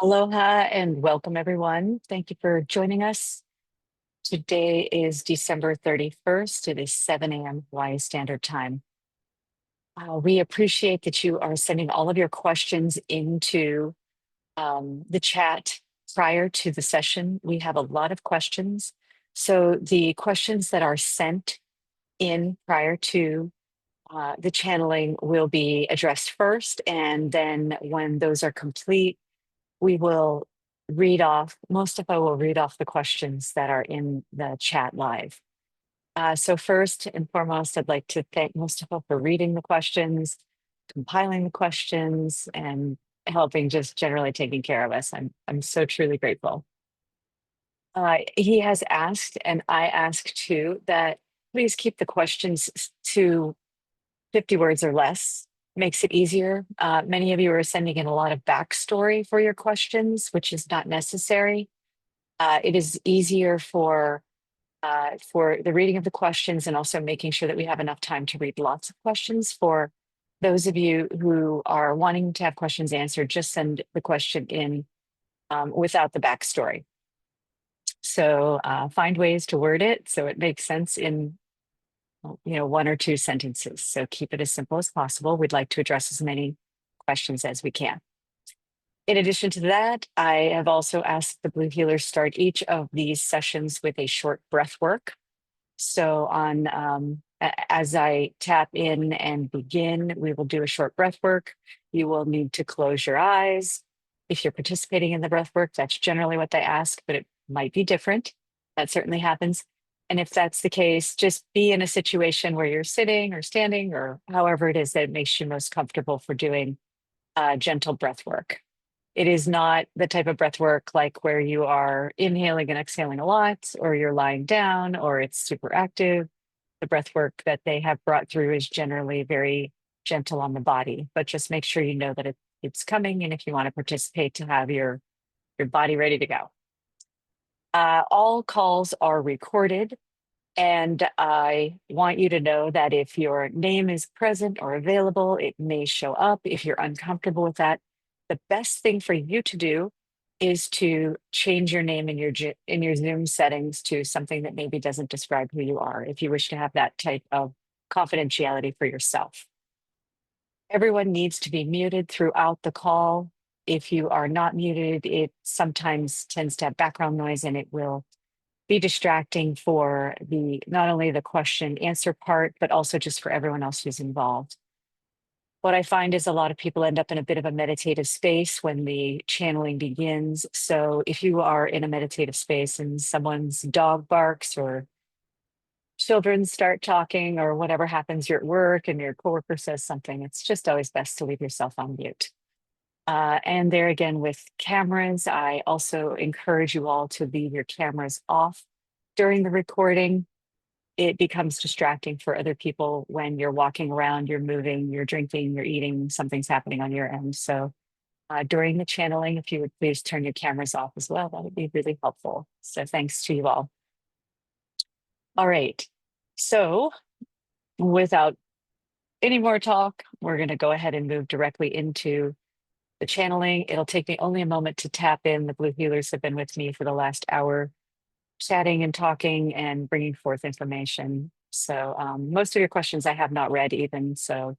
Aloha and welcome, everyone. Thank you for joining us. Today is December 31st. It is 7 a.m. Hawaii Standard Time. We appreciate that you are sending all of your questions into the chat prior to the session. We have a lot of questions. So the questions that are sent in prior to the channeling will be addressed first. And then when those are complete, we will Mustafa will read off the questions that are in the chat live. So first and foremost, I'd like to thank Mustafa for reading the questions, compiling the questions, and helping just generally taking care of us. I'm so truly grateful. He has asked, and I ask too, that please keep the questions to 50 words or less. Makes it easier. Many of you are sending in a lot of backstory for your questions, which is not necessary. It is easier for the reading of the questions and also making sure that we have enough time to read lots of questions. For those of you who are wanting to have questions answered, just send the question in without the backstory. So find ways to word it so it makes sense in one or two sentences. So keep it as simple as possible. We'd like to address as many questions as we can. In addition to that, I have also asked the Blue Healers start each of these sessions with a short breath work. So as I tap in and begin, we will do a short breath work. You will need to close your eyes. If you're participating in the breath work, that's generally what they ask, but it might be different. That certainly happens. And if that's the case, just be in a situation where you're sitting or standing or however it is that makes you most comfortable for doing gentle breath work. It is not the type of breath work like where you are inhaling and exhaling a lot, or you're lying down, or it's super active. The breath work that they have brought through is generally very gentle on the body, but just make sure you know that it's coming. And if you want to participate, to have your body ready to go. All calls are recorded. And I want you to know that if your name is present or available, it may show up. If you're uncomfortable with that, the best thing for you to do is to change your name in your Zoom settings to something that maybe doesn't describe who you are, if you wish to have that type of confidentiality for yourself. Everyone needs to be muted throughout the call. If you are not muted, it sometimes tends to have background noise and it will be distracting for not only the question answer part, but also just for everyone else who's involved. What I find is a lot of people end up in a bit of a meditative space when the channeling begins. So if you are in a meditative space and someone's dog barks or children start talking or whatever happens, you're at work and your coworker says something, it's just always best to leave yourself on mute. And there again, with cameras, I also encourage you all to leave your cameras off during the recording. It becomes distracting for other people when you're walking around, you're moving, you're drinking, you're eating, something's happening on your end. So during the channeling, if you would please turn your cameras off as well, that would be really helpful. So thanks to you all. All right. So without any more talk, we're going to go ahead and move directly into the channeling. It'll take me only a moment to tap in. The Blue Healers have been with me for the last hour, chatting and talking and bringing forth information. So most of your questions I have not read even. So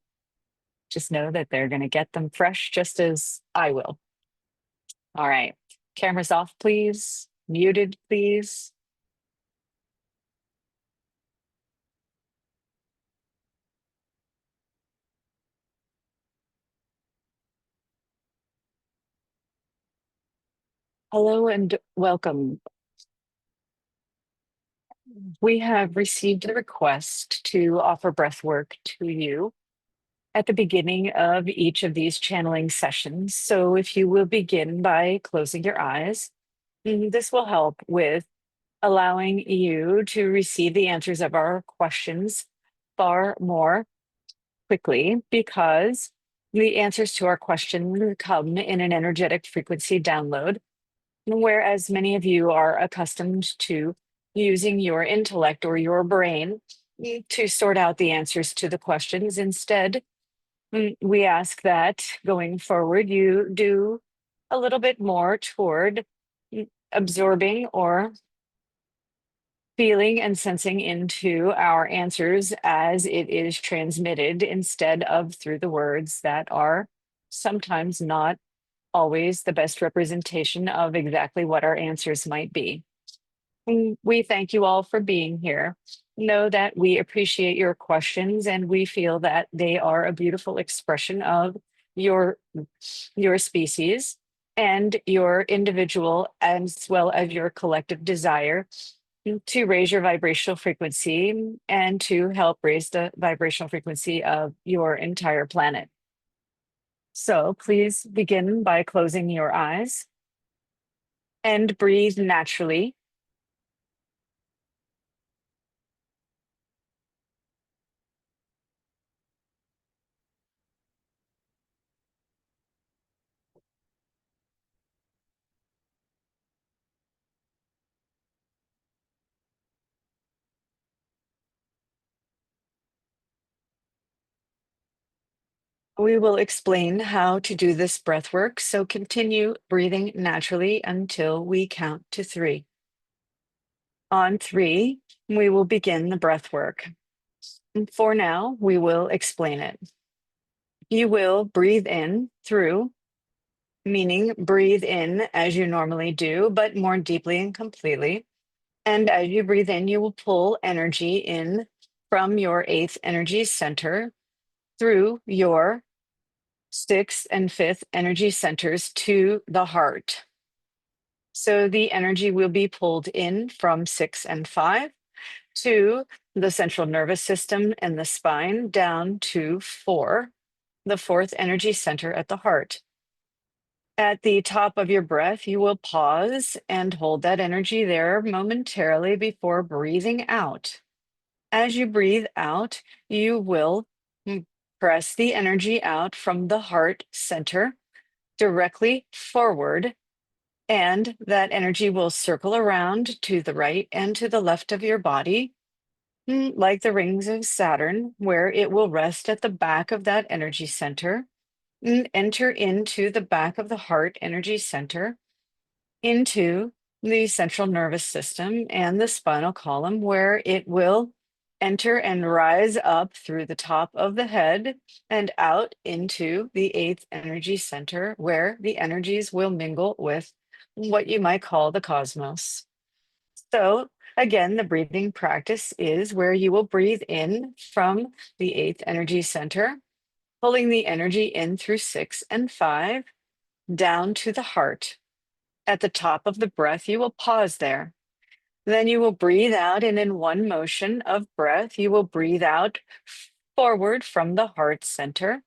just know that they're going to get them fresh just as I will. All right. Cameras off, please. Muted, please. Hello and welcome. We have received a request to offer breath work to you at the beginning of each of these channeling sessions. So if you will begin by closing your eyes, this will help with allowing you to receive the answers of our questions far more quickly, because the answers to our questions come in an energetic frequency download. Whereas many of you are accustomed to using your intellect or your brain to sort out the answers to the questions. Instead, we ask that going forward, you do a little bit more toward absorbing or feeling and sensing into our answers as it is transmitted instead of through the words that are sometimes not always the best representation of exactly what our answers might be. We thank you all for being here. Know that we appreciate your questions and we feel that they are a beautiful expression of your your species and your individual as well as your collective desire to raise your vibrational frequency and to help raise the vibrational frequency of your entire planet. So please begin by closing your eyes and breathe naturally. We will explain how to do this breath work, so continue breathing naturally until we count to 3. On 3, we will begin the breath work. And for now, we will explain it. You will breathe in through, meaning breathe in as you normally do, but more deeply and completely. And as you breathe in, you will pull energy in from your 8th energy center through your 6th and 5th energy centers to the heart. So the energy will be pulled in from 6 and 5 to the central nervous system and the spine down to 4, the 4th energy center at the heart. At the top of your breath, you will pause and hold that energy there momentarily before breathing out. As you breathe out, you will press the energy out from the heart center directly forward, and that energy will circle around to the right and to the left of your body, like the rings of Saturn, where it will rest at the back of that energy center, enter into the back of the heart energy center, into the central nervous system and the spinal column, where it will enter and rise up through the top of the head and out into the 8th energy center, where the energies will mingle with what you might call the cosmos. So, again, the breathing practice is where you will breathe in from the 8th energy center, pulling the energy in through 6 and 5 down to the heart. At the top of the breath, you will pause there. Then you will breathe out, and in one motion of breath, you will breathe out forward from the heart center,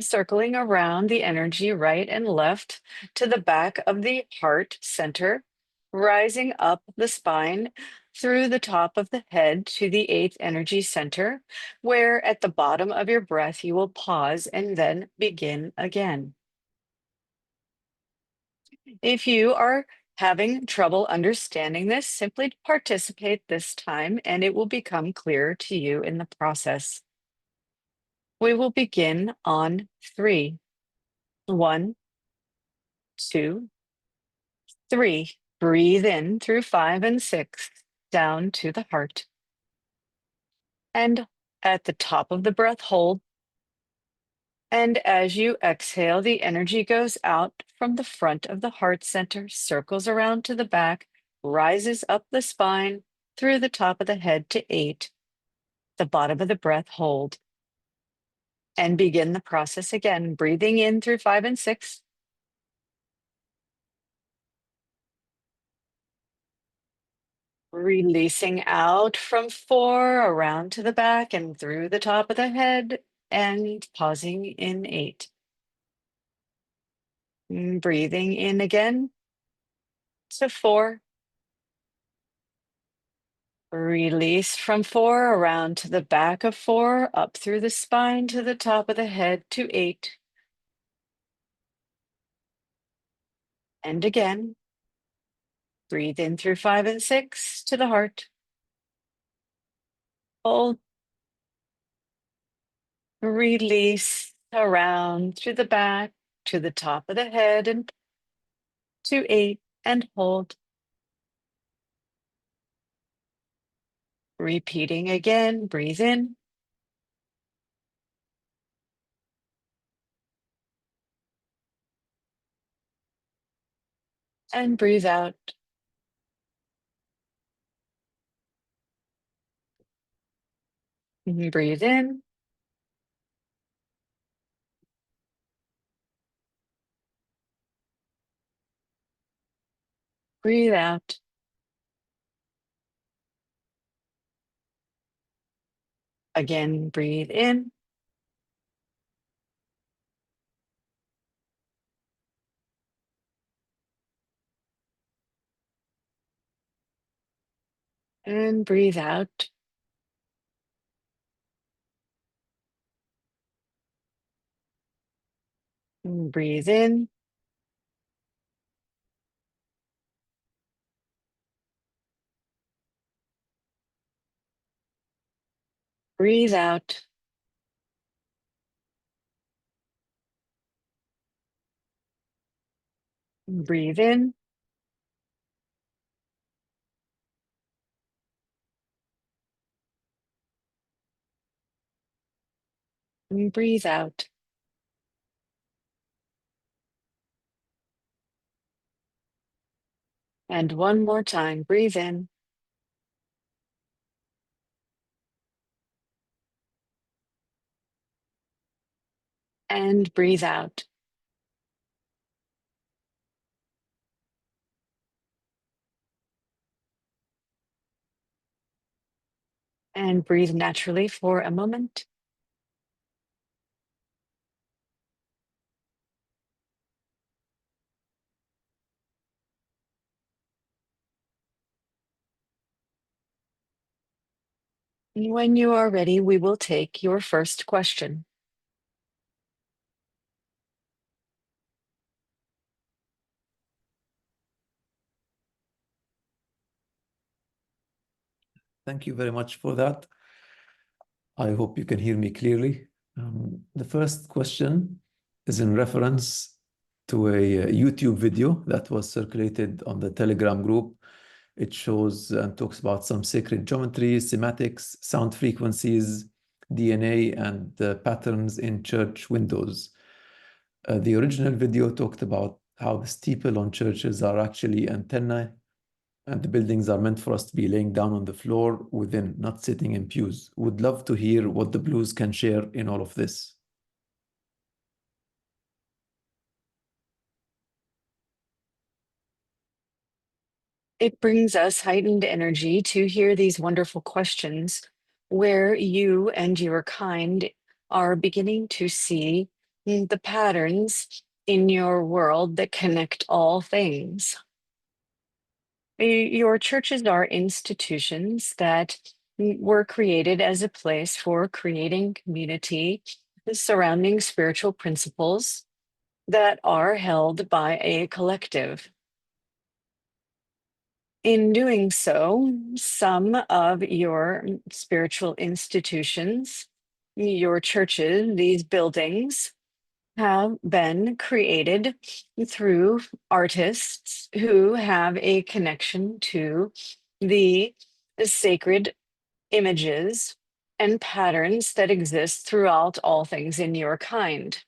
circling around the energy right and left to the back of the heart center, rising up the spine through the top of the head to the 8th energy center, where at the bottom of your breath, you will pause and then begin again. If you are having trouble understanding this, simply participate this time and it will become clearer to you in the process. We will begin on 3. 1, 2, 3. Breathe in through 5 and 6, down to the heart. And at the top of the breath, hold. And as you exhale, the energy goes out from the front of the heart center, circles around to the back, rises up the spine through the top of the head to 8. The bottom of the breath, hold. And begin the process again, breathing in through 5 and 6. Releasing out from 4, around to the back and through the top of the head, and pausing in 8. Breathing in again to 4. Release from 4, around to the back of 4, up through the spine to the top of the head to 8. And again, breathe in through 5 and 6 to the heart. Hold. Release around through the back to the top of the head and to 8, and hold. Repeating again, breathe in. And breathe out. Breathe in. Breathe out. Again, breathe in. And breathe out. Breathe in. Breathe out. Breathe in. Breathe out. And one more time, breathe in. And breathe out. And breathe naturally for a moment. When you are ready, we will take your first question. Thank you very much for that. I hope you can hear me clearly. The first question is in reference to a YouTube video that was circulated on the Telegram group. It shows and talks about some sacred geometry, sematics, sound frequencies, DNA, and patterns in church windows. The original video talked about how the steeple on churches are actually antennae, and the buildings are meant for us to be laying down on the floor within, not sitting in pews. Would love to hear what the Blues can share in all of this. It brings us heightened energy to hear these wonderful questions where you and your kind are beginning to see the patterns in your world that connect all things. Your churches are institutions that were created as a place for creating community surrounding spiritual principles that are held by a collective. In doing so, some of your spiritual institutions, your churches, these buildings, have been created through artists who have a connection to the sacred images and patterns that exist throughout all things in your kind.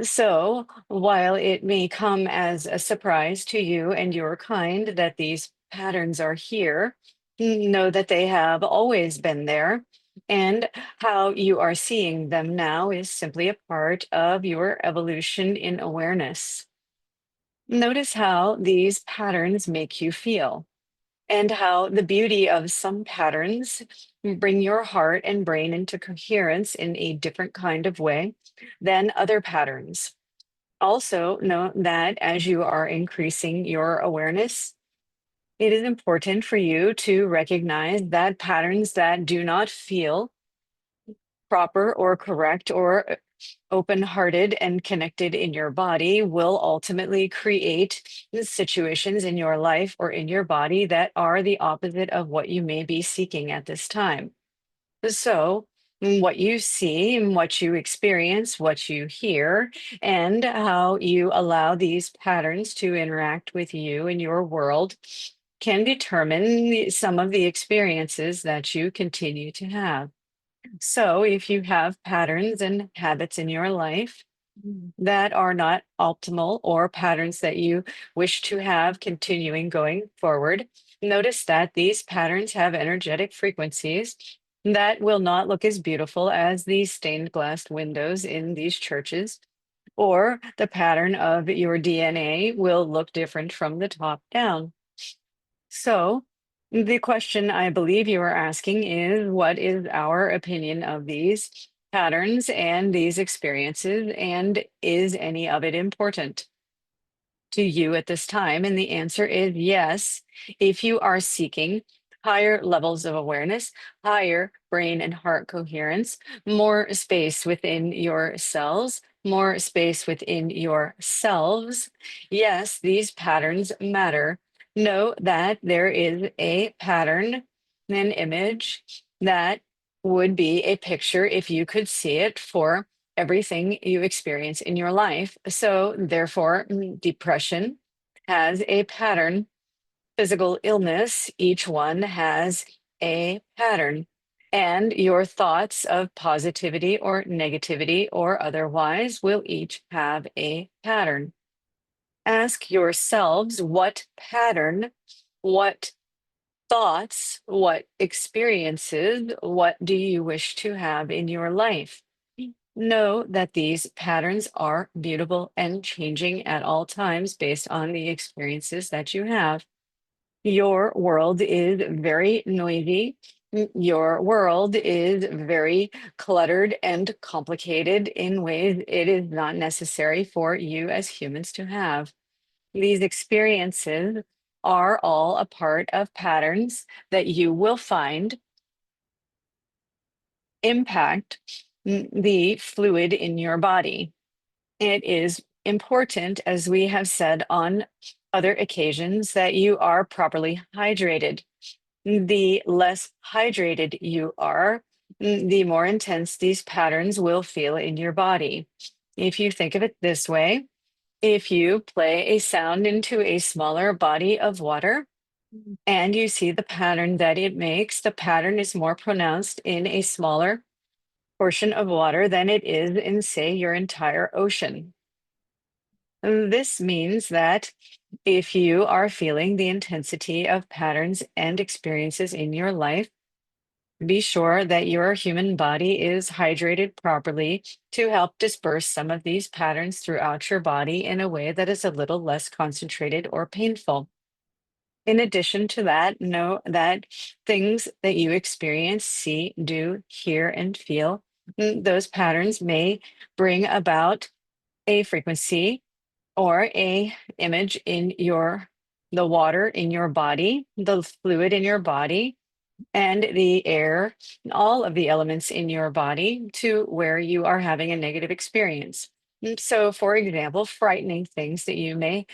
So, while it may come as a surprise to you and your kind that these patterns are here, know that they have always been there. And how you are seeing them now is simply a part of your evolution in awareness. Notice how these patterns make you feel, and how the beauty of some patterns bring your heart and brain into coherence in a different kind of way than other patterns. Also, note that as you are increasing your awareness, it is important for you to recognize that patterns that do not feel proper or correct or open-hearted and connected in your body will ultimately create the situations in your life or in your body that are the opposite of what you may be seeking at this time. So what you see and what you experience, what you hear, and how you allow these patterns to interact with you and your world can determine some of the experiences that you continue to have. So, if you have patterns and habits in your life that are not optimal or patterns that you wish to have continuing going forward, notice that these patterns have energetic frequencies that will not look as beautiful as these stained glass windows in these churches, or the pattern of your DNA will look different from the top down. So, the question I believe you are asking is, what is our opinion of these patterns and these experiences, and is any of it important to you at this time? And the answer is yes. If you are seeking higher levels of awareness, higher brain and heart coherence, more space within your cells, more space within yourselves, yes, these patterns matter. Know that there is a pattern, an image that would be a picture if you could see it for everything you experience in your life. So, therefore, depression has a pattern, physical illness, each one has a pattern. And your thoughts of positivity or negativity or otherwise will each have a pattern. Ask yourselves what pattern, what thoughts, what experiences, what do you wish to have in your life? Know that these patterns are mutable and changing at all times based on the experiences that you have. Your world is very noisy. Your world is very cluttered and complicated in ways it is not necessary for you as humans to have. These experiences are all a part of patterns that you will find impact the fluid in your body. It is important, as we have said on other occasions, that you are properly hydrated. The less hydrated you are, the more intense these patterns will feel in your body. If you think of it this way, if you play a sound into a smaller body of water and you see the pattern that it makes, the pattern is more pronounced in a smaller portion of water than it is in, say, your entire ocean. This means that if you are feeling the intensity of patterns and experiences in your life, be sure that your human body is hydrated properly to help disperse some of these patterns throughout your body in a way that is a little less concentrated or painful. In addition to that, know that things that you experience, see, do, hear, and feel, those patterns may bring about a frequency or a image in the water in your body, the fluid in your body, and the air, and all of the elements in your body to where you are having a negative experience. So, for example, frightening things that you may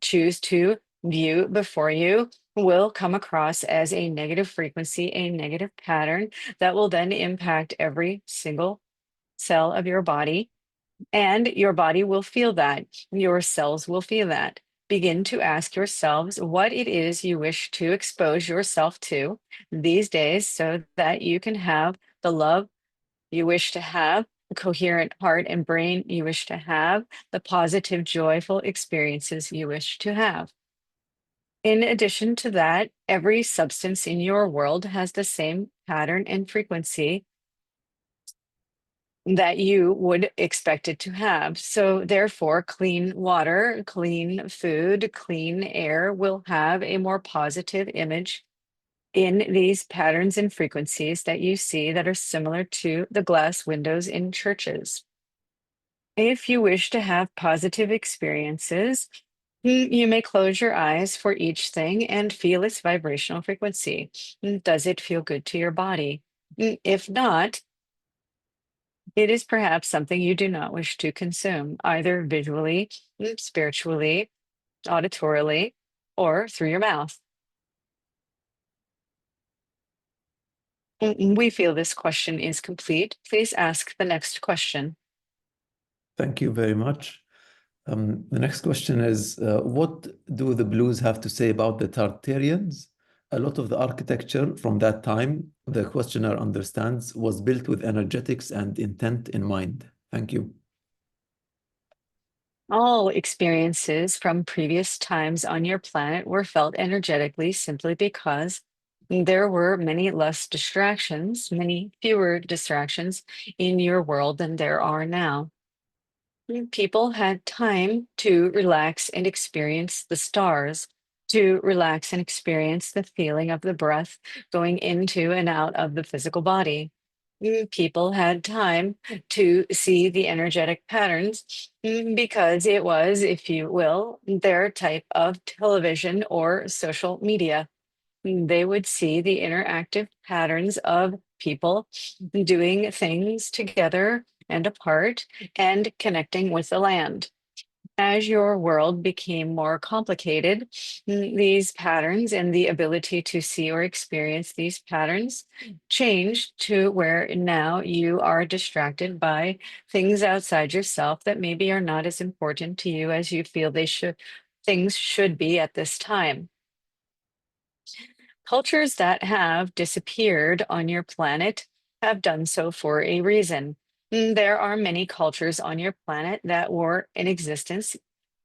choose to view before you will come across as a negative frequency, a negative pattern that will then impact every single cell of your body, and your body will feel that. Your cells will feel that. Begin to ask yourselves what it is you wish to expose yourself to these days so that you can have the love you wish to have, the coherent heart and brain you wish to have, the positive, joyful experiences you wish to have. In addition to that, every substance in your world has the same pattern and frequency that you would expect it to have. So, therefore, clean water, clean food, clean air will have a more positive image in these patterns and frequencies that you see that are similar to the glass windows in churches. If you wish to have positive experiences, you may close your eyes for each thing and feel its vibrational frequency. Does it feel good to your body? If not, it is perhaps something you do not wish to consume, either visually, spiritually, auditorily, or through your mouth. We feel this question is complete. Please ask the next question. Thank you very much. The next question is, what do the blues have to say about the Tartarians? A lot of the architecture from that time, the questioner understands, was built with energetics and intent in mind. Thank you. All experiences from previous times on your planet were felt energetically simply because there were many less distractions, many fewer distractions in your world than there are now. People had time to relax and experience the stars, to relax and experience the feeling of the breath going into and out of the physical body. People had time to see the energetic patterns because it was, if you will, their type of television or social media. They would see the interactive patterns of people doing things together and apart and connecting with the land. As your world became more complicated, these patterns and the ability to see or experience these patterns changed to where now you are distracted by things outside yourself that maybe are not as important to you as you feel things should be at this time. Cultures that have disappeared on your planet have done so for a reason. There are many cultures on your planet that were in existence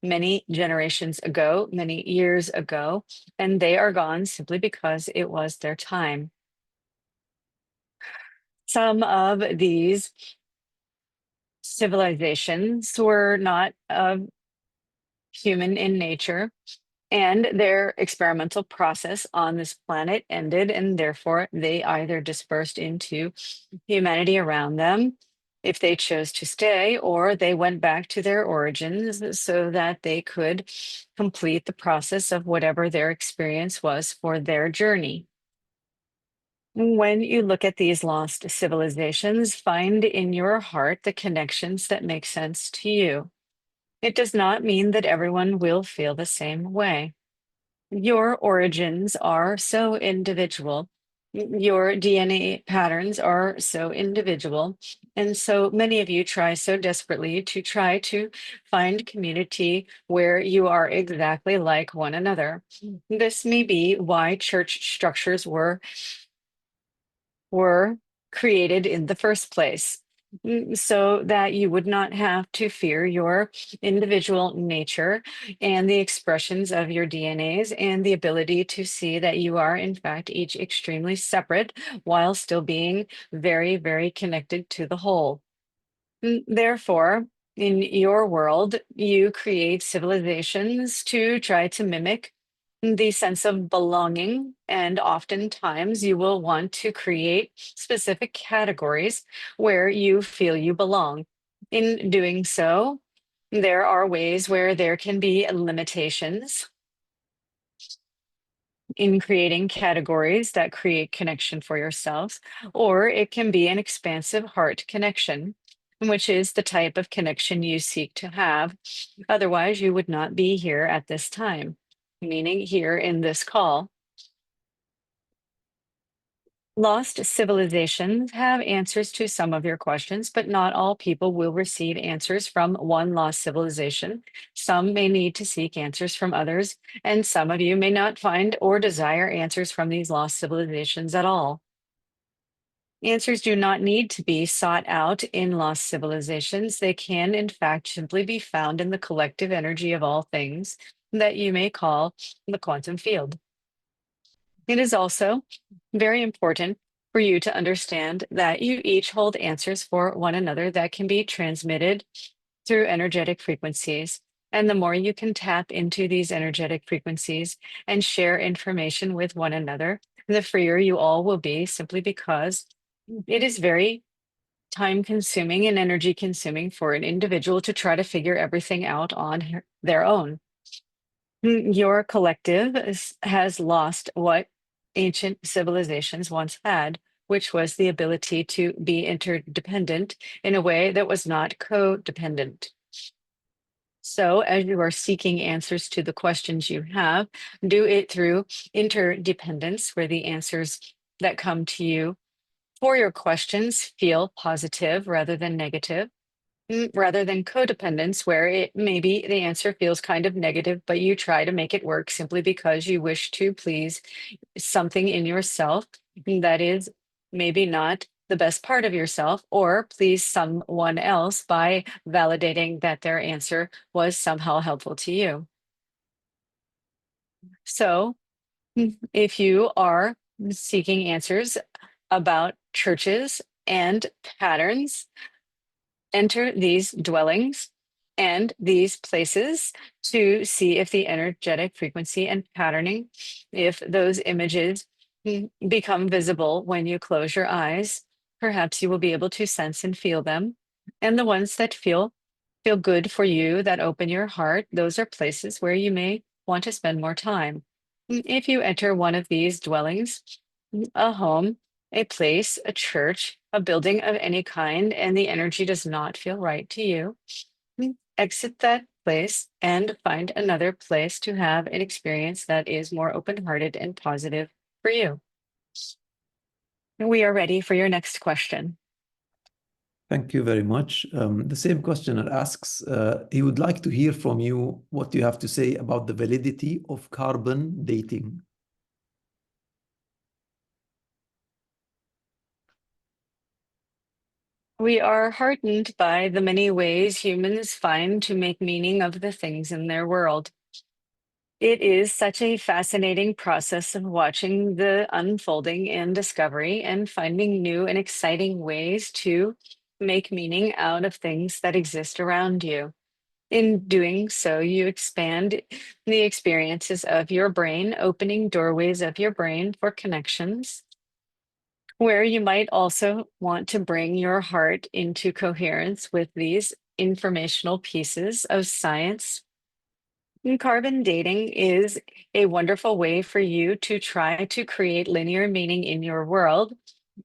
many generations ago, many years ago, and they are gone simply because it was their time. Some of these civilizations were not human in nature, and their experimental process on this planet ended, and therefore they either dispersed into humanity around them if they chose to stay, or they went back to their origins so that they could complete the process of whatever their experience was for their journey. When you look at these lost civilizations, find in your heart the connections that make sense to you. It does not mean that everyone will feel the same way. Your origins are so individual. Your DNA patterns are so individual. And so many of you try so desperately to try to find community where you are exactly like one another. This may be why church structures were created in the first place, so that you would not have to fear your individual nature and the expressions of your DNAs and the ability to see that you are, in fact, each extremely separate while still being very, very connected to the whole. Therefore, in your world, you create civilizations to try to mimic the sense of belonging. And oftentimes, you will want to create specific categories where you feel you belong. In doing so, there are ways where there can be limitations in creating categories that create connection for yourselves, or it can be an expansive heart connection, which is the type of connection you seek to have. Otherwise, you would not be here at this time, meaning here in this call. Lost civilizations have answers to some of your questions, but not all people will receive answers from one lost civilization. Some may need to seek answers from others, and some of you may not find or desire answers from these lost civilizations at all. Answers do not need to be sought out in lost civilizations. They can, in fact, simply be found in the collective energy of all things that you may call the quantum field. It is also very important for you to understand that you each hold answers for one another that can be transmitted through energetic frequencies. And the more you can tap into these energetic frequencies and share information with one another, the freer you all will be, simply because it is very time consuming and energy consuming for an individual to try to figure everything out on their own. Your collective has lost what ancient civilizations once had, which was the ability to be interdependent in a way that was not codependent. So, as you are seeking answers to the questions you have, do it through interdependence, where the answers that come to you For your questions, feel positive rather than negative. Rather than codependence, where it maybe the answer feels kind of negative, but you try to make it work simply because you wish to please something in yourself that is maybe not the best part of yourself, or please someone else by validating that their answer was somehow helpful to you. So, if you are seeking answers about churches and patterns, enter these dwellings and these places to see if the energetic frequency and patterning, if those images become visible when you close your eyes, perhaps you will be able to sense and feel them. And the ones that feel good for you, that open your heart, those are places where you may want to spend more time. If you enter one of these dwellings, a home, a place, a church, a building of any kind, and the energy does not feel right to you, exit that place and find another place to have an experience that is more open-hearted and positive for you. We are ready for your next question. Thank you very much. The same questioner asks, he would like to hear from you what you have to say about the validity of carbon dating. We are heartened by the many ways humans find to make meaning of the things in their world. It is such a fascinating process of watching the unfolding and discovery and finding new and exciting ways to make meaning out of things that exist around you. In doing so, you expand the experiences of your brain, opening doorways of your brain for connections, where you might also want to bring your heart into coherence with these informational pieces of science. And carbon dating is a wonderful way for you to try to create linear meaning in your world.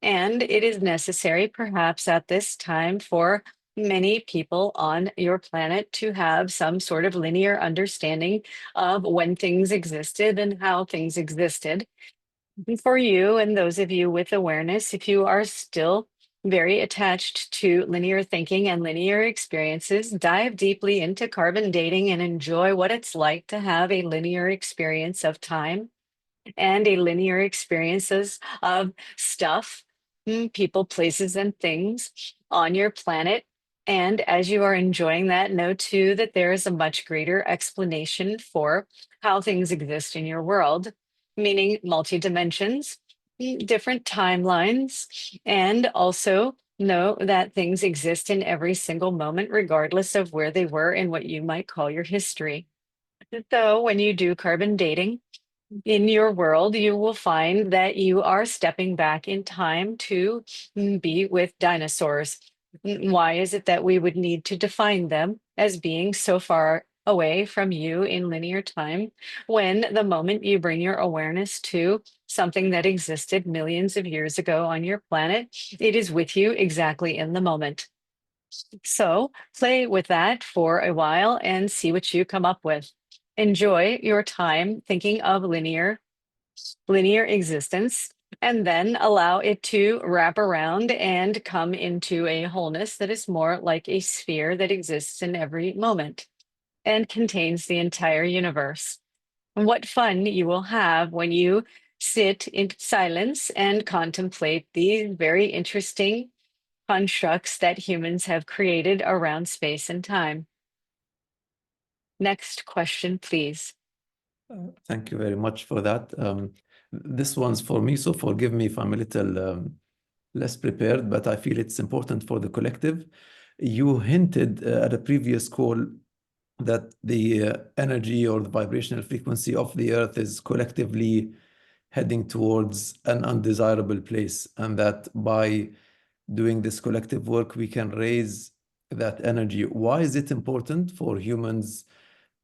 And it is necessary, perhaps at this time, for many people on your planet to have some sort of linear understanding of when things existed and how things existed. For you and those of you with awareness, if you are still very attached to linear thinking and linear experiences, dive deeply into carbon dating and enjoy what it's like to have a linear experience of time and a linear experiences of stuff, people, places, and things on your planet. And as you are enjoying that, know too that there is a much greater explanation for how things exist in your world, meaning multi dimensions, different timelines, and also know that things exist in every single moment, regardless of where they were in what you might call your history. So when you do carbon dating, in your world, you will find that you are stepping back in time to be with dinosaurs. Why is it that we would need to define them as being so far away from you in linear time when the moment you bring your awareness to something that existed millions of years ago on your planet, it is with you exactly in the moment. So play with that for a while and see what you come up with. Enjoy your time thinking of linear existence, and then allow it to wrap around and come into a wholeness that is more like a sphere that exists in every moment and contains the entire universe. And what fun you will have when you sit in silence and contemplate these very interesting constructs that humans have created around space and time. Next question, please. Thank you very much for that. This one's for me, so forgive me if I'm a little less prepared, but I feel it's important for the collective. You hinted at a previous call that the energy or the vibrational frequency of the earth is collectively heading towards an undesirable place, and that by doing this collective work, we can raise that energy. Why is it important for humans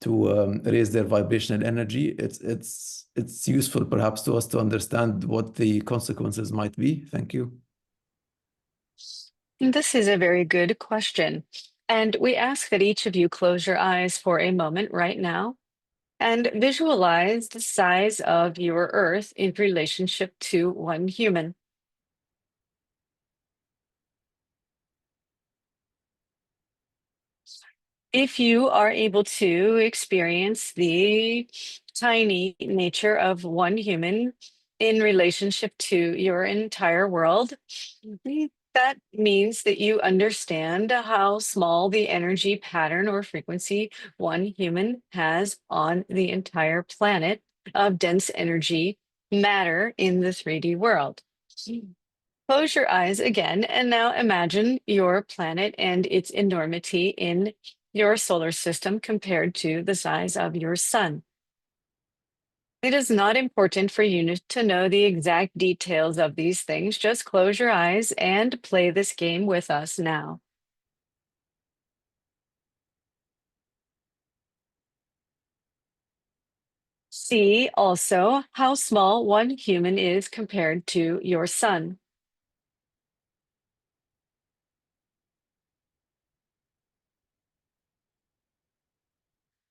to raise their vibrational energy? It's useful perhaps to us to understand what the consequences might be. Thank you. This is a very good question. And we ask that each of you close your eyes for a moment right now and visualize the size of your Earth in relationship to one human. If you are able to experience the tiny nature of one human in relationship to your entire world, that means that you understand how small the energy pattern or frequency one human has on the entire planet of dense energy matter in the 3D world. Close your eyes again and now imagine your planet and its enormity in your solar system compared to the size of your sun. It is not important for you to know the exact details of these things. Just close your eyes and play this game with us now. See also how small one human is compared to your sun.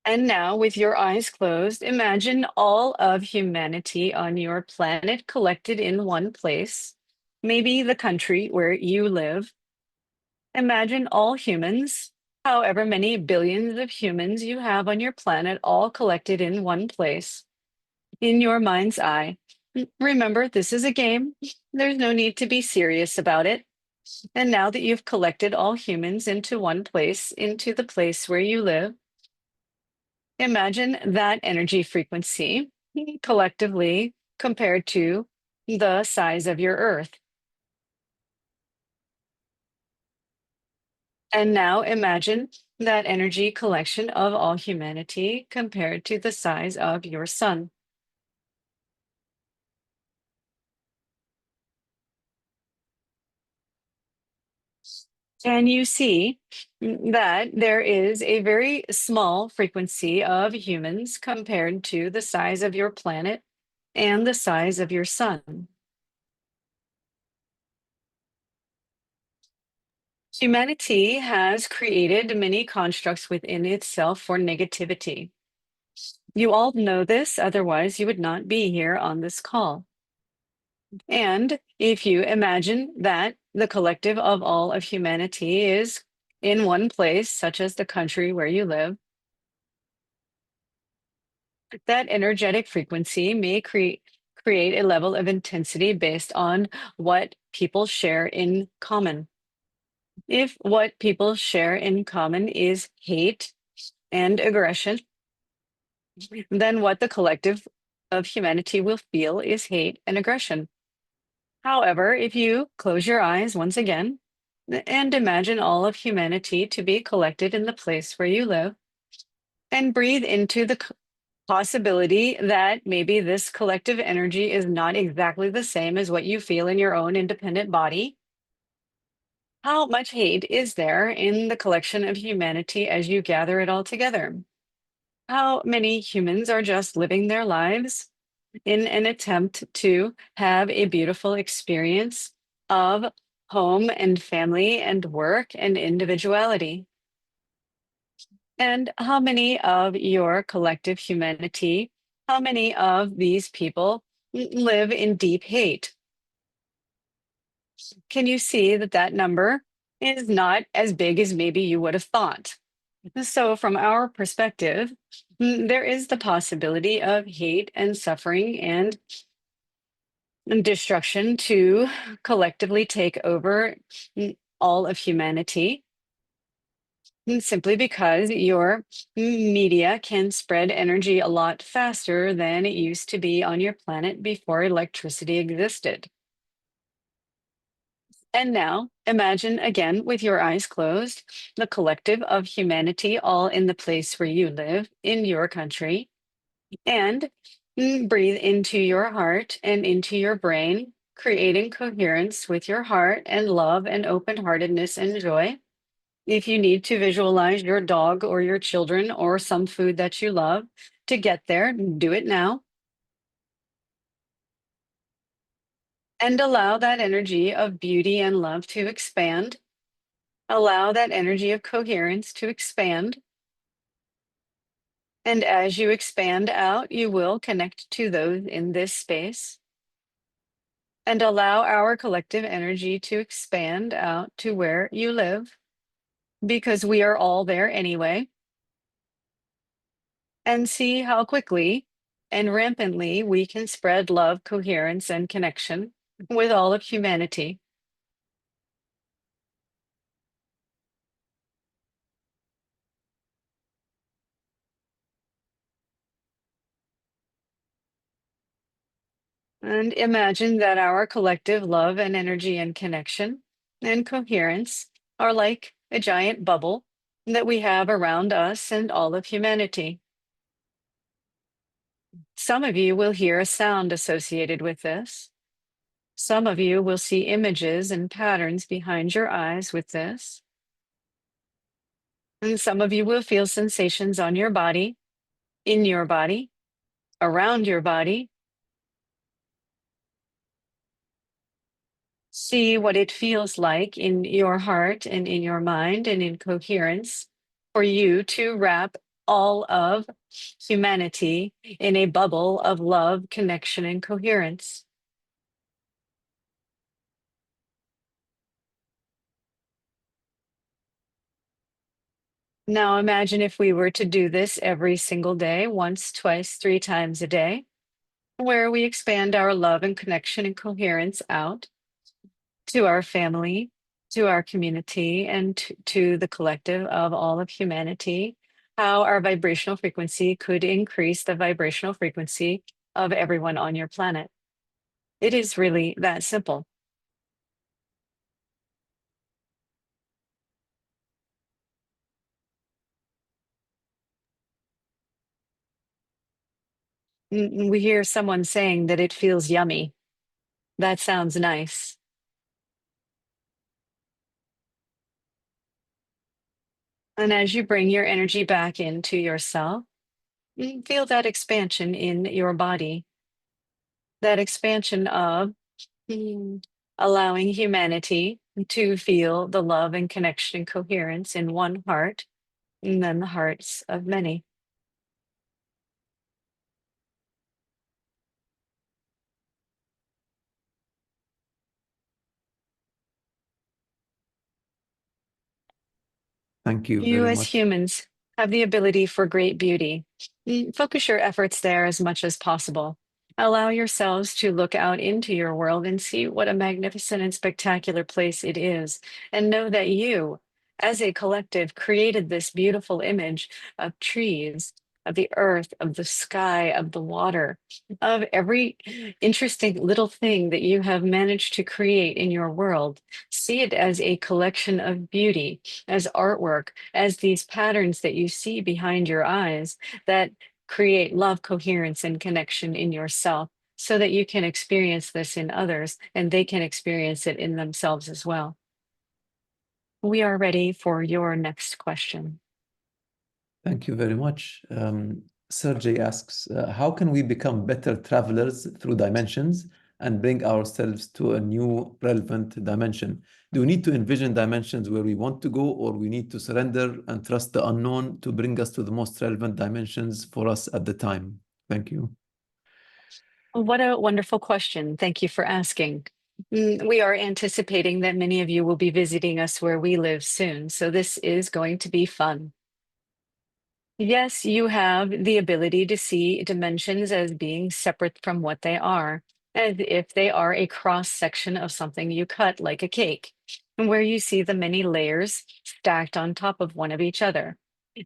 And now, with your eyes closed, imagine all of humanity on your planet collected in one place, maybe the country where you live. Imagine all humans, however many billions of humans you have on your planet, all collected in one place, in your mind's eye. Remember, this is a game. There's no need to be serious about it. And now that you've collected all humans into one place, into the place where you live, imagine that energy frequency collectively compared to the size of your Earth. And now imagine that energy collection of all humanity compared to the size of your sun. And you see that there is a very small frequency of humans compared to the size of your planet and the size of your sun. Humanity has created many constructs within itself for negativity. You all know this, otherwise, you would not be here on this call. And if you imagine that the collective of all of humanity is in one place, such as the country where you live, that energetic frequency may create a level of intensity based on what people share in common. If what people share in common is hate and aggression, then what the collective of humanity will feel is hate and aggression. However, if you close your eyes once again and imagine all of humanity to be collected in the place where you live, and breathe into the possibility that maybe this collective energy is not exactly the same as what you feel in your own independent body. How much hate is there in the collection of humanity as you gather it all together? How many humans are just living their lives in an attempt to have a beautiful experience of home and family and work and individuality? And how many of your collective humanity, how many of these people live in deep hate? Can you see that that number is not as big as maybe you would have thought? So, from our perspective, there is the possibility of hate and suffering and destruction to collectively take over all of humanity, simply because your media can spread energy a lot faster than it used to be on your planet before electricity existed. And now imagine again with your eyes closed, the collective of humanity all in the place where you live in your country, and breathe into your heart and into your brain, creating coherence with your heart and love and open-heartedness and joy. If you need to visualize your dog or your children or some food that you love to get there, do it now. And allow that energy of beauty and love to expand. Allow that energy of coherence to expand. And as you expand out, you will connect to those in this space. And allow our collective energy to expand out to where you live, because we are all there anyway. and see how quickly and rampantly we can spread love, coherence, and connection with all of humanity. And imagine that our collective love and energy and connection and coherence are like a giant bubble that we have around us and all of humanity. Some of you will hear a sound associated with this. Some of you will see images and patterns behind your eyes with this. And some of you will feel sensations on your body, in your body, around your body. See what it feels like in your heart and in your mind and in coherence for you to wrap all of humanity in a bubble of love, connection, and coherence. Now imagine if we were to do this every single day, once, twice, three times a day, where we expand our love and connection and coherence out to our family, to our community, and to the collective of all of humanity, how our vibrational frequency could increase the vibrational frequency of everyone on your planet. It is really that simple. We hear someone saying that it feels yummy. That sounds nice. And as you bring your energy back into yourself, feel that expansion in your body, that expansion of allowing humanity to feel the love and connection and coherence in one heart, and then the hearts of many. Thank you You, very as much. humans, have the ability for great beauty. Focus your efforts there as much as possible. Allow yourselves to look out into your world and see what a magnificent and spectacular place it is. And know that you, as a collective, created this beautiful image of trees, of the earth, of the sky, of the water, of every interesting little thing that you have managed to create in your world. See it as a collection of beauty, as artwork, as these patterns that you see behind your eyes that create love, coherence, and connection in yourself so that you can experience this in others and they can experience it in themselves as well. We are ready for your next question. Thank you very much. Sergey asks, how can we become better travelers through dimensions and bring ourselves to a new relevant dimension? Do we need to envision dimensions where we want to go, or we need to surrender and trust the unknown to bring us to the most relevant dimensions for us at the time? Thank you. What a wonderful question. Thank you for asking. We are anticipating that many of you will be visiting us where we live soon, so this is going to be fun. Yes, you have the ability to see dimensions as being separate from what they are, as if they are a cross section of something you cut like a cake, and where you see the many layers stacked on top of one of each other.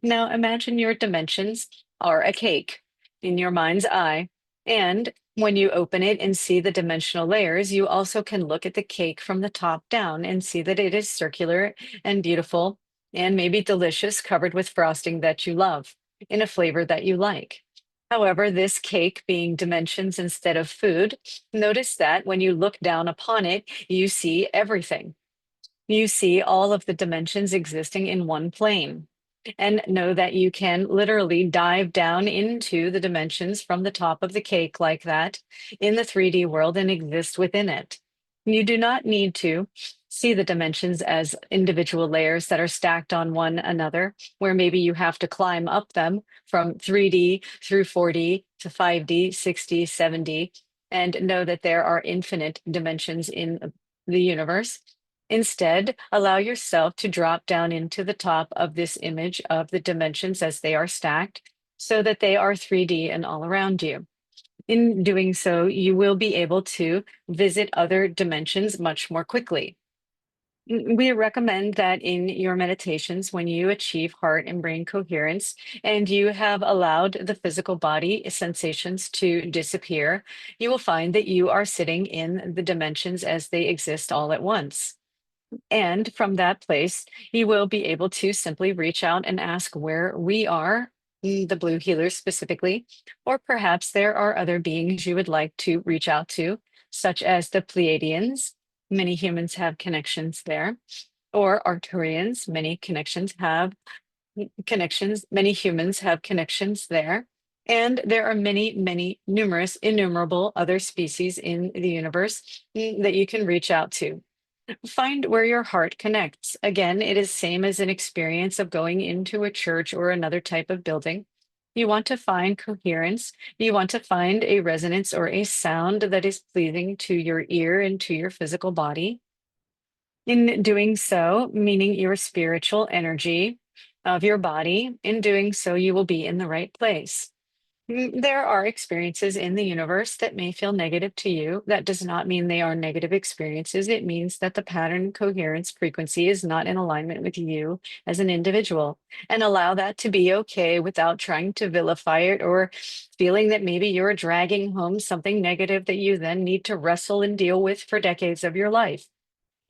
Now imagine your dimensions are a cake in your mind's eye, and when you open it and see the dimensional layers, you also can look at the cake from the top down and see that it is circular and beautiful and maybe delicious, covered with frosting that you love in a flavor that you like. However, this cake being dimensions instead of food, notice that when you look down upon it, you see everything. You see all of the dimensions existing in one plane. And know that you can literally dive down into the dimensions from the top of the cake like that in the 3D world and exist within it. You do not need to see the dimensions as individual layers that are stacked on one another, where maybe you have to climb up them from 3D through 4D to 5D, 6D, 7D, and know that there are infinite dimensions in the universe. Instead, allow yourself to drop down into the top of this image of the dimensions as they are stacked so that they are 3D and all around you. In doing so, you will be able to visit other dimensions much more quickly. We recommend that in your meditations, when you achieve heart and brain coherence and you have allowed the physical body sensations to disappear, you will find that you are sitting in the dimensions as they exist all at once. And from that place, you will be able to simply reach out and ask where we are, the blue healers specifically, or perhaps there are other beings you would like to reach out to, such as the Pleiadians. Many humans have connections there, or Arcturians. Many humans have connections there. And there are many, numerous, innumerable other species in the universe that you can reach out to. Find where your heart connects. Again, it is same as an experience of going into a church or another type of building. You want to find coherence. You want to find a resonance or a sound that is pleasing to your ear and to your physical body. In doing so, meaning your spiritual energy of your body, in doing so, you will be in the right place. There are experiences in the universe that may feel negative to you. That does not mean they are negative experiences. It means that the pattern coherence frequency is not in alignment with you as an individual. And allow that to be okay without trying to vilify it or feeling that maybe you're dragging home something negative that you then need to wrestle and deal with for decades of your life.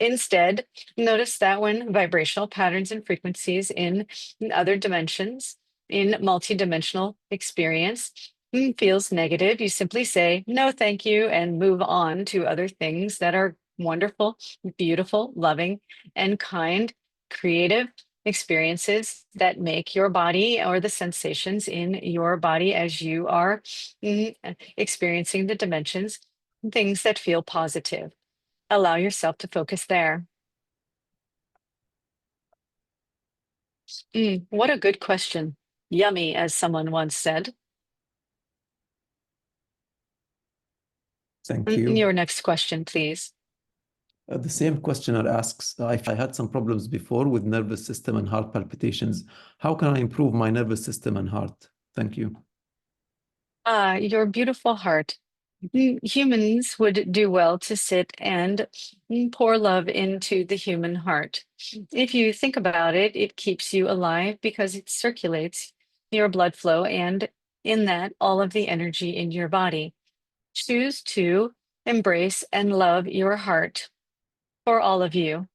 Instead, notice that when vibrational patterns and frequencies in other dimensions, in multidimensional experience, feels negative, you simply say, no, thank you, and move on to other things that are wonderful, beautiful, loving, and kind, creative experiences that make your body or the sensations in your body as you are experiencing the dimensions, things that feel positive. Allow yourself to focus there. What a good question. Yummy, as someone once said. Thank you. Your next question, please. The same questioner asks, if I had some problems before with nervous system and heart palpitations, how can I improve my nervous system and heart? Thank you. Your beautiful heart. Humans would do well to sit and pour love into the human heart. If you think about it, it keeps you alive because it circulates your blood flow and in that, all of the energy in your body. Choose to embrace and love your heart for all of you.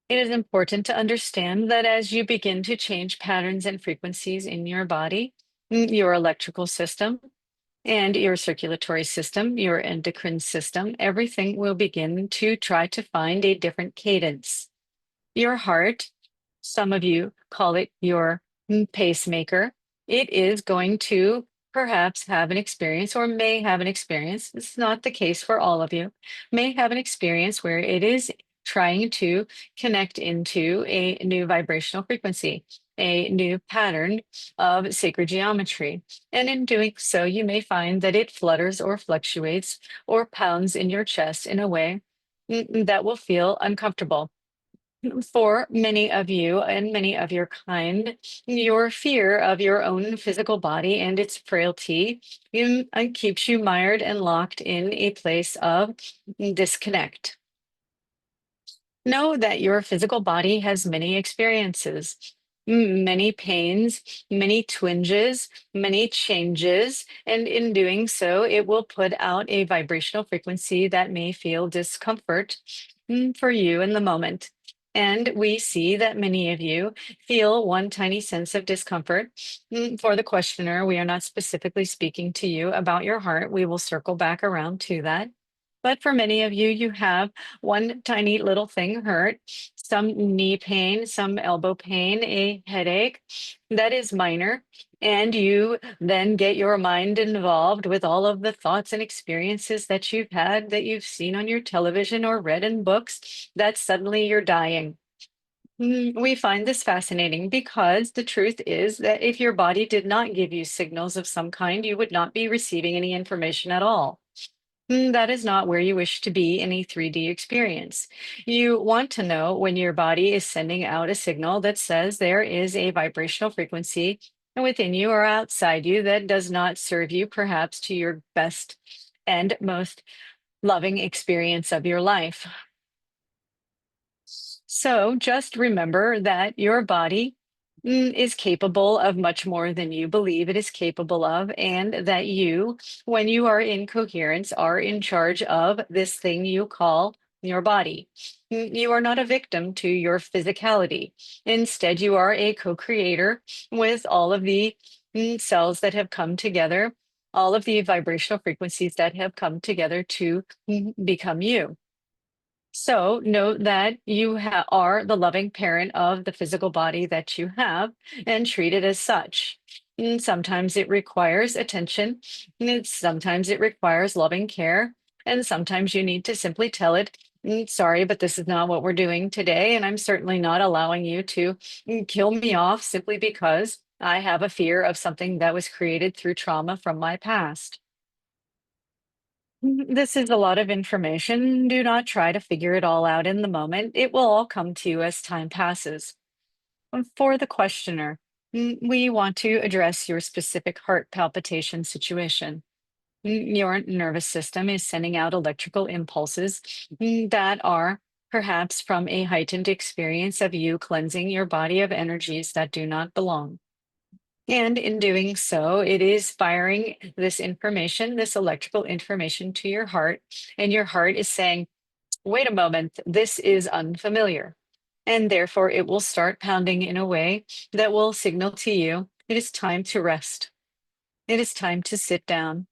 It is important to understand that as you begin to change patterns and frequencies in your body, your electrical system, and your circulatory system, your endocrine system, everything will begin to try to find a different cadence. Your heart, some of you call it your pacemaker, it is going to perhaps have an experience or may have an experience. It's not the case for all of you, may have an experience where it is trying to connect into a new vibrational frequency, a new pattern of sacred geometry. And in doing so, you may find that it flutters or fluctuates or pounds in your chest in a way that will feel uncomfortable. For many of you and many of your kind, your fear of your own physical body and its frailty keeps you mired and locked in a place of disconnect. Know that your physical body has many experiences, many pains, many twinges, many changes, and in doing so, it will put out a vibrational frequency that may feel discomfort for you in the moment. And we see that many of you feel one tiny sense of discomfort. For the questioner, we are not specifically speaking to you about your heart. We will circle back around to that. But for many of you, you have one tiny little thing hurt, some knee pain, some elbow pain, a headache that is minor. And you then get your mind involved with all of the thoughts and experiences that you've had, that you've seen on your television or read in books, that suddenly you're dying. We find this fascinating because the truth is that if your body did not give you signals of some kind, you would not be receiving any information at all. That is not where you wish to be in a 3D experience. You want to know when your body is sending out a signal that says there is a vibrational frequency within you or outside you that does not serve you, perhaps to your best and most loving experience of your life. So just remember that your body is capable of much more than you believe it is capable of, and that you, when you are in coherence, are in charge of this thing you call your body. You are not a victim to your physicality. Instead, you are a co-creator with all of the cells that have come together, all of the vibrational frequencies that have come together to become you. So note that you are the loving parent of the physical body that you have and treat it as such. Sometimes it requires attention, sometimes it requires loving care, and sometimes you need to simply tell it, sorry, but this is not what we're doing today, and I'm certainly not allowing you to kill me off simply because I have a fear of something that was created through trauma from my past. This is a lot of information. Do not try to figure it all out in the moment. It will all come to you as time passes. For the questioner, we want to address your specific heart palpitation situation. Your nervous system is sending out electrical impulses that are perhaps from a heightened experience of you cleansing your body of energies that do not belong. And in doing so, it is firing this information, this electrical information to your heart. And your heart is saying, wait a moment, this is unfamiliar. And therefore, it will start pounding in a way that will signal to you it is time to rest. It is time to sit down.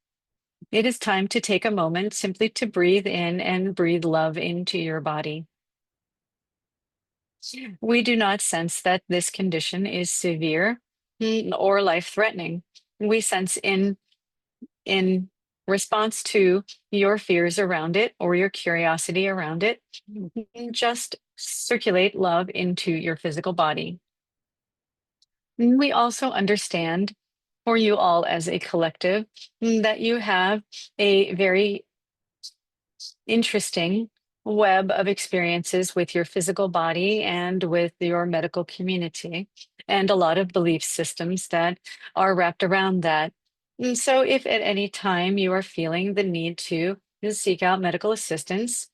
It is time to take a moment simply to breathe in and breathe love into your body. We do not sense that this condition is severe or life-threatening. We sense in response to your fears around it or your curiosity around it, just circulate love into your physical body. We also understand for you all as a collective that you have a very interesting web of experiences with your physical body and with your medical community, and a lot of belief systems that are wrapped around that. So, if at any time you are feeling the need to seek out medical assistance,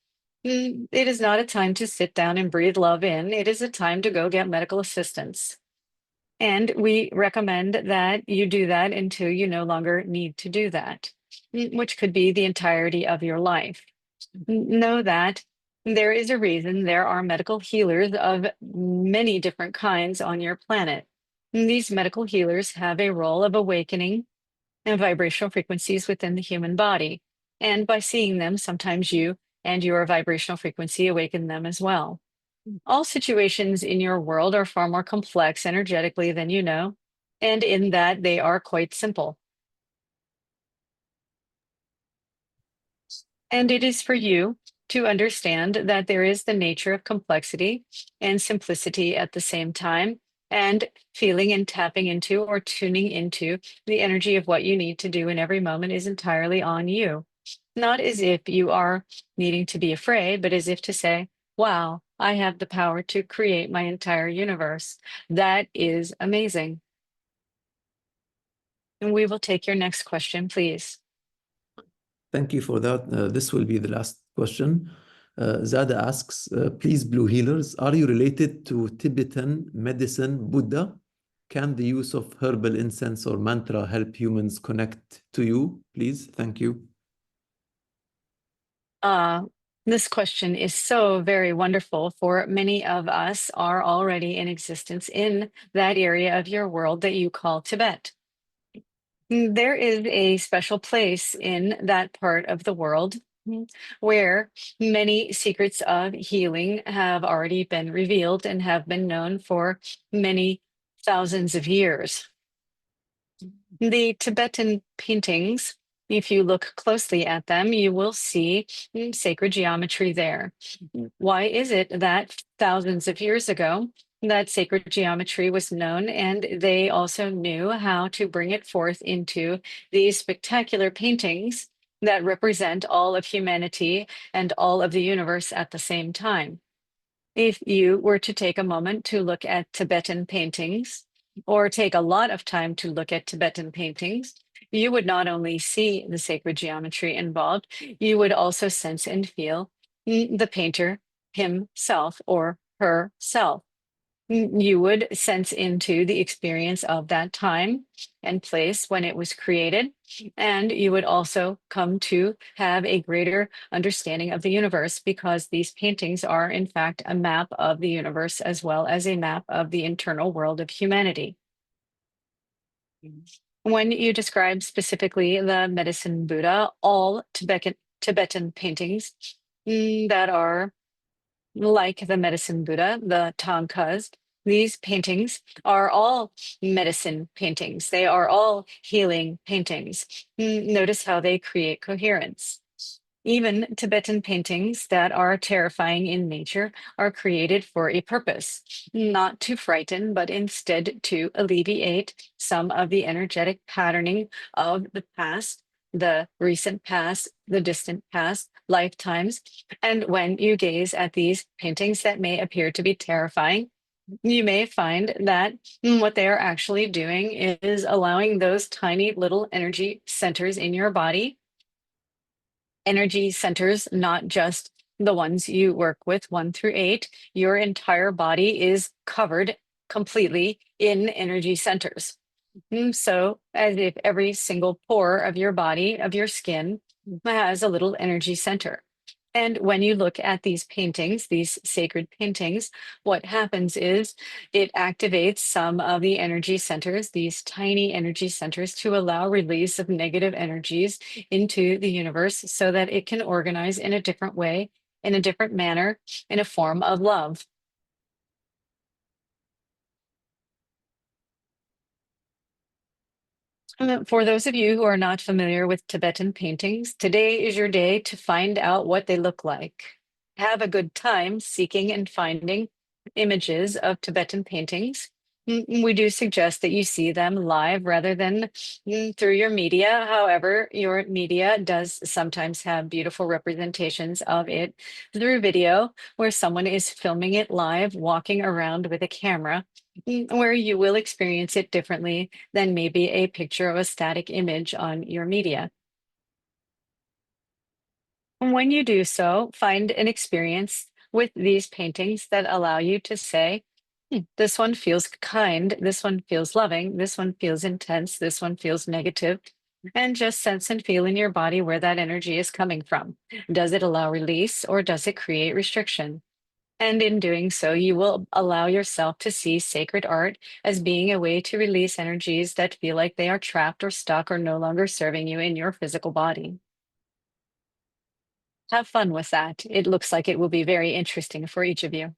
it is not a time to sit down and breathe love in. It is a time to go get medical assistance. And we recommend that you do that until you no longer need to do that, which could be the entirety of your life. Know that there is a reason there are medical healers of many different kinds on your planet. These medical healers have a role of awakening and vibrational frequencies within the human body. And by seeing them, sometimes you and your vibrational frequency awaken them as well. All situations in your world are far more complex energetically than you know, and in that they are quite simple. And it is for you to understand that there is the nature of complexity and simplicity at the same time, and feeling and tapping into or tuning into the energy of what you need to do in every moment is entirely on you. Not as if you are needing to be afraid, but as if to say, wow, I have the power to create my entire universe. That is amazing. And we will take your next question, please. Thank you for that. This will be the last question. Zada asks, please, Blue Healers, are you related to Tibetan medicine Buddha? Can the use of herbal incense or mantra help humans connect to you? Please, thank you. This question is so very wonderful, for many of us are already in existence in that area of your world that you call Tibet. There is a special place in that part of the world where many secrets of healing have already been revealed and have been known for many thousands of years. The Tibetan paintings, if you look closely at them, you will see sacred geometry there. Why is it that thousands of years ago that sacred geometry was known, and they also knew how to bring it forth into these spectacular paintings that represent all of humanity and all of the universe at the same time? If you were to take a moment to look at Tibetan paintings, or take a lot of time to look at Tibetan paintings, you would not only see the sacred geometry involved, you would also sense and feel the painter himself or herself. You would sense into the experience of that time and place when it was created. And you would also come to have a greater understanding of the universe because these paintings are, in fact, a map of the universe as well as a map of the internal world of humanity. When you describe specifically the medicine Buddha, all Tibetan paintings that are like the medicine Buddha, the Tankas, these paintings are all medicine paintings. They are all healing paintings. Notice how they create coherence. Even Tibetan paintings that are terrifying in nature are created for a purpose, not to frighten, but instead to alleviate some of the energetic patterning of the past, the recent past, the distant past, lifetimes. And when you gaze at these paintings that may appear to be terrifying, you may find that what they are actually doing is allowing those tiny little energy centers in your body, energy centers, not just the ones you work with, 1 through 8. Your entire body is covered completely in energy centers. So, as if every single pore of your body, of your skin, has a little energy center. And when you look at these paintings, these sacred paintings, what happens is it activates some of the energy centers, these tiny energy centers, to allow release of negative energies into the universe so that it can organize in a different way, in a different manner, in a form of love. For those of you who are not familiar with Tibetan paintings, today is your day to find out what they look like. Have a good time seeking and finding images of Tibetan paintings. We do suggest that you see them live rather than through your media. However, your media does sometimes have beautiful representations of it through video, where someone is filming it live, walking around with a camera, where you will experience it differently than maybe a picture of a static image on your media. When you do so, find an experience with these paintings that allow you to say, this one feels kind, this one feels loving, this one feels intense, this one feels negative, and just sense and feel in your body where that energy is coming from. Does it allow release or does it create restriction? And in doing so, you will allow yourself to see sacred art as being a way to release energies that feel like they are trapped or stuck or no longer serving you in your physical body. Have fun with that. It looks like it will be very interesting for each of you.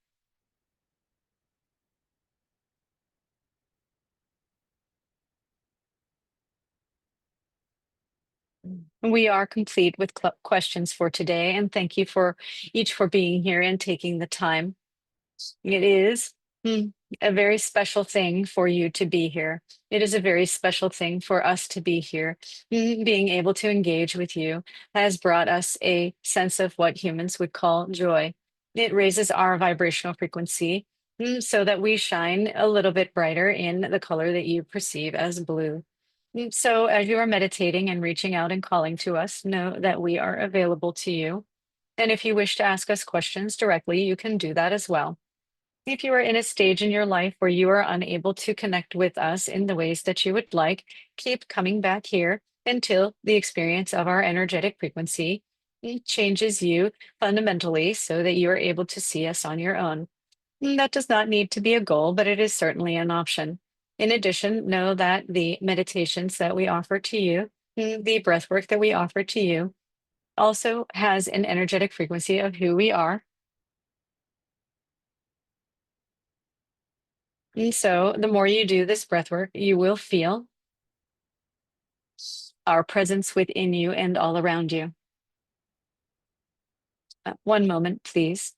We are complete with questions for today, and thank you for each for being here and taking the time. It is a very special thing for you to be here. It is a very special thing for us to be here. Being able to engage with you has brought us a sense of what humans would call joy. It raises our vibrational frequency so that we shine a little bit brighter in the color that you perceive as blue. So, as you are meditating and reaching out and calling to us, know that we are available to you. And if you wish to ask us questions directly, you can do that as well. If you are in a stage in your life where you are unable to connect with us in the ways that you would like, keep coming back here until the experience of our energetic frequency changes you fundamentally so that you are able to see us on your own. That does not need to be a goal, but it is certainly an option. In addition, know that the meditations that we offer to you, the breath work that we offer to you, also has an energetic frequency of who we are. And so the more you do this breath work, you will feel our presence within you and all around you. One moment, please.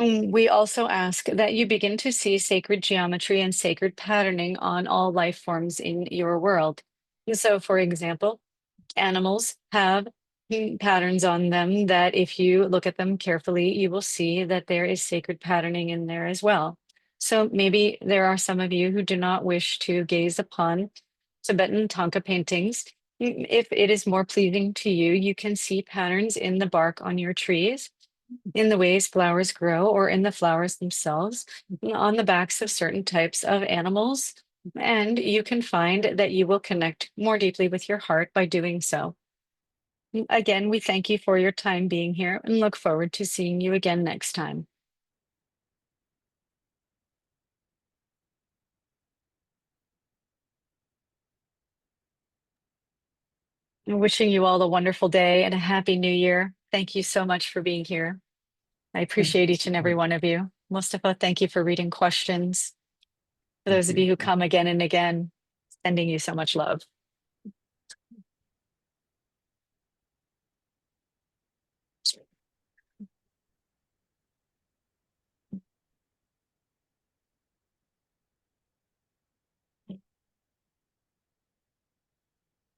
We also ask that you begin to see sacred geometry and sacred patterning on all life forms in your world. So, for example, animals have patterns on them that if you look at them carefully, you will see that there is sacred patterning in there as well. So maybe there are some of you who do not wish to gaze upon Tibetan Thangka paintings. If it is more pleasing to you, you can see patterns in the bark on your trees, in the ways flowers grow, or in the flowers themselves, on the backs of certain types of animals. And you can find that you will connect more deeply with your heart by doing so. Again, we thank you for your time being here and look forward to seeing you again next time. And wishing you all a wonderful day and a happy new year. Thank you so much for being here. I Thank appreciate you each so and every much. one of you. Mustafa, thank you for reading questions. For Thank those of you you. who come again and again, sending you so much love.